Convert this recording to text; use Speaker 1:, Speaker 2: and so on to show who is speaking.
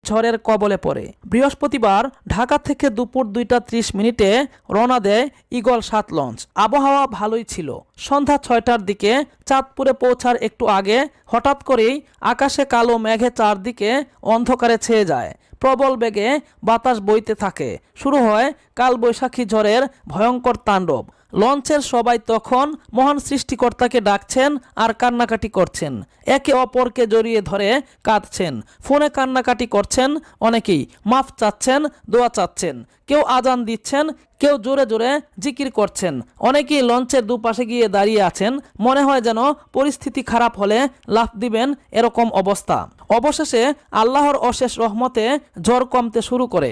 Speaker 1: ঝড়ের কবলে পড়ে। বৃহস্পতিবার ঢাকা থেকে দুপুর 2টা 30 মিনিটে রওনা দেয় ঈগল 7 লঞ্চ। আবহাওয়া ভালোই ছিল। সন্ধ্যা 6টার দিকে চাঁদপুরে পৌঁছার একটু আগে হঠাৎ করেই আকাশে কালো মেঘে চারদিকে অন্ধকারে ছেয়ে যায়। প্রবল বেগে বাতাস বইতে থাকে। শুরু হয় কালবৈশাখী ঝড়ের ভয়ঙ্কর তাণ্ডব। লঞ্চের সবাই তখন মহান সৃষ্টিকর্তাকে ডাকছেন আর কান্নাকাটি করছেন। একে অপরকে জড়িয়ে ধরে কাঁদছেন। ফোনে কান্নাকাটি করছেন অনেকেই, মাফ চাচ্ছেন, দোয়া চাচ্ছেন। কেউ আজান দিচ্ছেন, কেউ জোরে জোরে জিকির করছেন। অনেকেই লঞ্চের দুপাশে গিয়ে দাঁড়িয়ে আছেন। মনে হয় যেন পরিস্থিতি খারাপ হলে লাফ দিবেন, এরকম অবস্থা। অবশেষে আল্লাহর অশেষ রহমতে ঝড় কমতে শুরু করে।